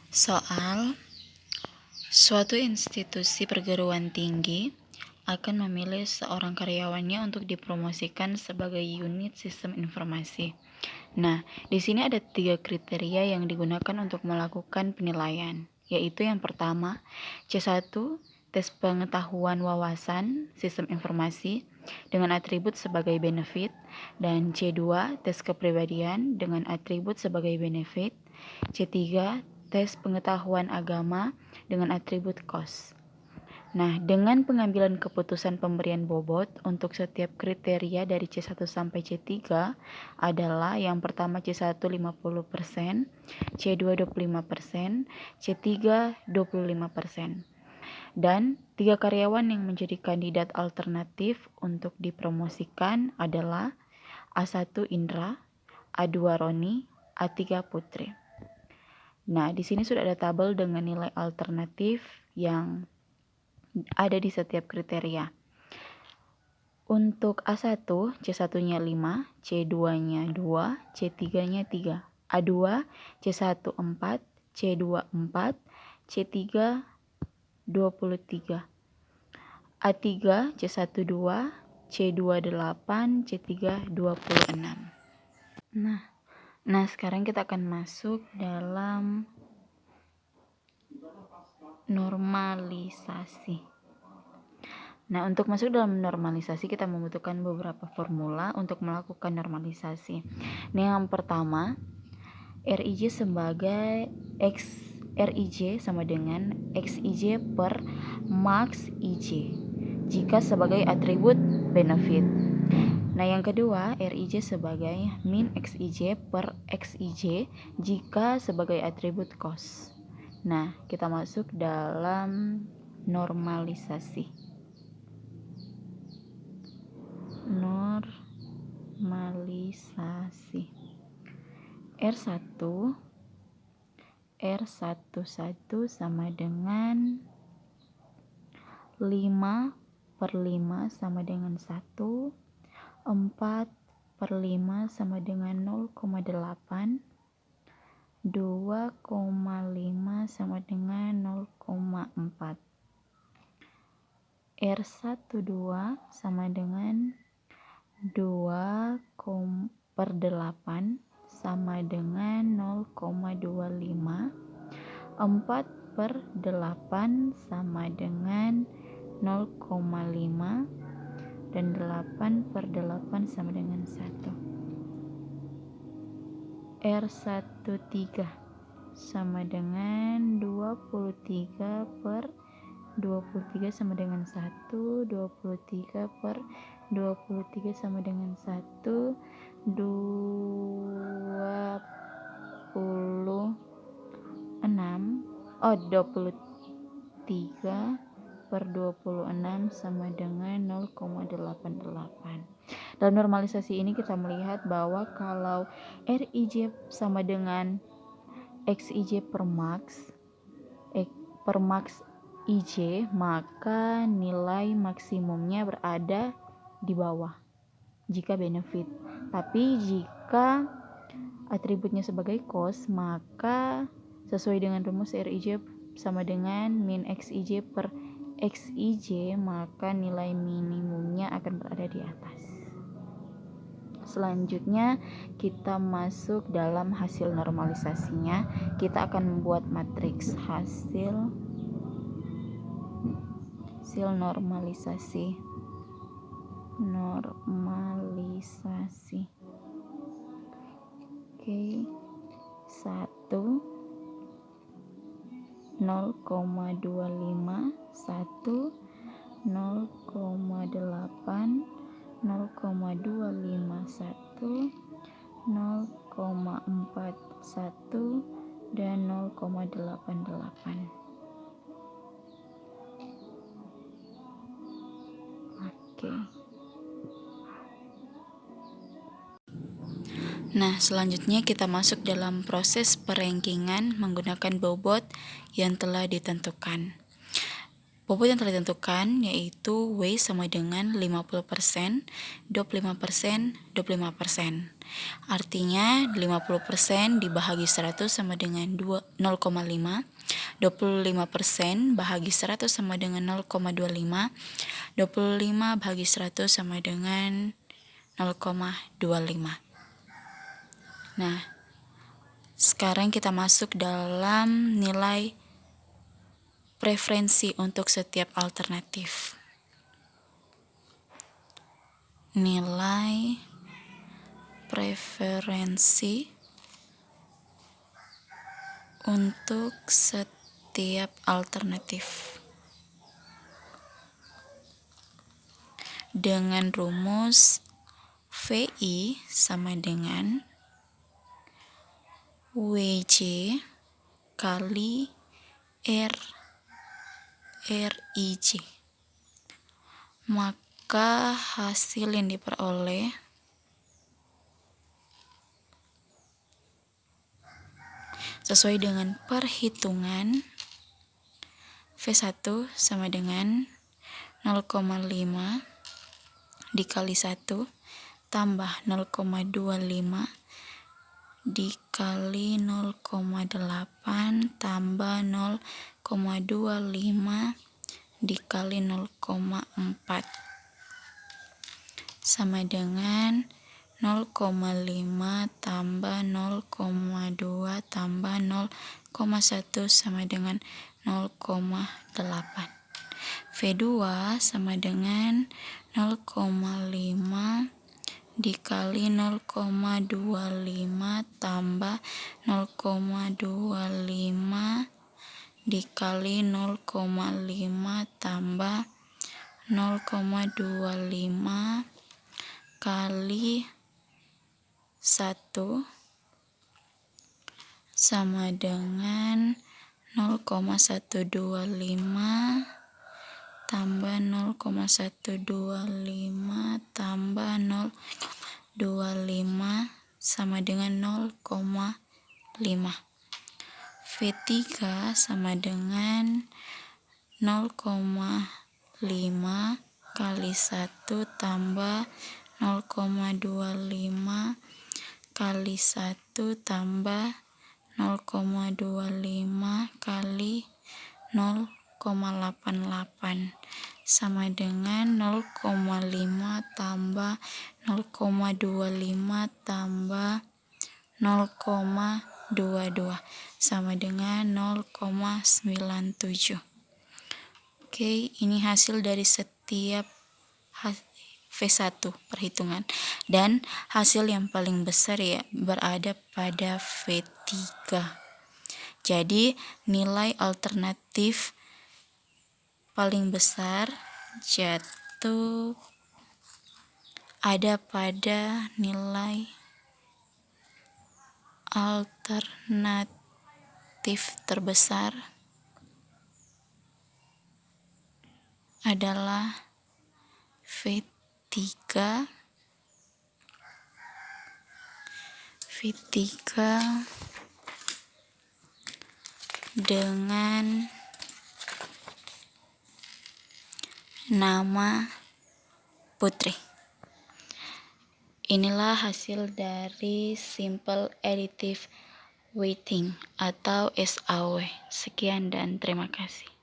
Soal suatu institusi perguruan tinggi akan memilih seorang karyawannya untuk dipromosikan sebagai unit sistem informasi. Nah, di sini ada 3 kriteria yang digunakan untuk melakukan penilaian, yaitu yang pertama, C1, tes pengetahuan wawasan sistem informasi dengan atribut sebagai benefit, dan C2, tes kepribadian dengan atribut sebagai benefit, C3, tes pengetahuan agama dengan atribut cost. Nah, dengan pengambilan keputusan pemberian bobot untuk setiap kriteria dari C1 sampai C3 adalah yang pertama C1 50%, C2 25%, C3 25%. Dan 3 karyawan yang menjadi kandidat alternatif untuk dipromosikan adalah A1 Indra, A2 Roni, A3 Putri. Nah, di sini sudah ada tabel dengan nilai alternatif yang ada di setiap kriteria. Untuk A1, C1-nya 5, C2-nya 2, C3-nya 3. A2, C1 4, C2 4, C3 23. A3, C1 2, C2 8, C3 26. Nah, sekarang kita akan masuk dalam normalisasi. Nah, untuk masuk dalam normalisasi kita membutuhkan beberapa formula untuk melakukan normalisasi. Nah, yang pertama, RIJ sebagai RIJ sama dengan XIJ per max IJ jika sebagai atribut benefit. Nah, yang kedua, RIJ sebagai min XIJ per XIJ jika sebagai atribut cost. Nah, kita masuk dalam normalisasi. R11 sama dengan 5 per 5 sama dengan 1, 4 per 5 sama dengan 0,8, 2,5 sama dengan 0,4. R12 sama dengan 2 per 8 sama dengan 0,25, 4 per 8 sama dengan 0,5, dan 8 per 8 sama dengan 1. R13 sama dengan 23 per 23 sama dengan 1, 23 per 23 sama dengan 1, 23 per 26 sama dengan 0,88. Dalam normalisasi ini kita melihat bahwa kalau RIJ sama dengan XIJ per max IJ, maka nilai maksimumnya berada di bawah jika benefit. Tapi jika atributnya sebagai cost, maka sesuai dengan rumus RIJ sama dengan min XIJ per XIJ, maka nilai minimumnya akan berada di atas. Selanjutnya kita masuk dalam hasil normalisasinya. Kita akan membuat matriks hasil normalisasi. Oke, 1 0,25, 1 0,8, 0,251, 0,41, dan 0,88. Oke. Nah, selanjutnya kita masuk dalam proses perankingan menggunakan bobot yang telah ditentukan. Bobot yang telah ditentukan yaitu W sama dengan 50%, 25%, 25%. Artinya 50% dibahagi 100 sama dengan 0,5, 25% bahagi 100 sama dengan 0,25, 25 bahagi 100 sama dengan 0,25. Nah, sekarang kita masuk dalam nilai preferensi untuk setiap alternatif. Nilai preferensi untuk setiap alternatif dengan rumus VI sama dengan WJ kali RIJ. Maka hasil yang diperoleh sesuai dengan perhitungan V1 sama dengan 0,5 dikali 1 tambah 0,25 dikali 0,8 tambah 0,25 dikali 0,4 sama dengan 0,5 tambah 0,2 tambah 0,1 sama dengan 0,8. V2 sama dengan 0,5 dikali 0,25 tambah 0,25 dikali 0,5 tambah 0,25 kali 1 sama dengan 0,125 tambah 0,125 tambah 0,25 sama dengan 0,5. V3 sama dengan 0,5 kali 1 tambah 0,25 kali 1 tambah 0,25 kali 0,88 sama dengan 0,5 tambah 0,25 tambah 0,22 sama dengan 0,97. Oke, ini hasil dari setiap V1 perhitungan, dan hasil yang paling besar ya berada pada V3. Jadi nilai alternatif paling besar jatuh ada pada nilai alternatif terbesar adalah V3 dengan nama Putri. Inilah hasil dari Simple Additive Weighting atau SAW. Sekian dan terima kasih.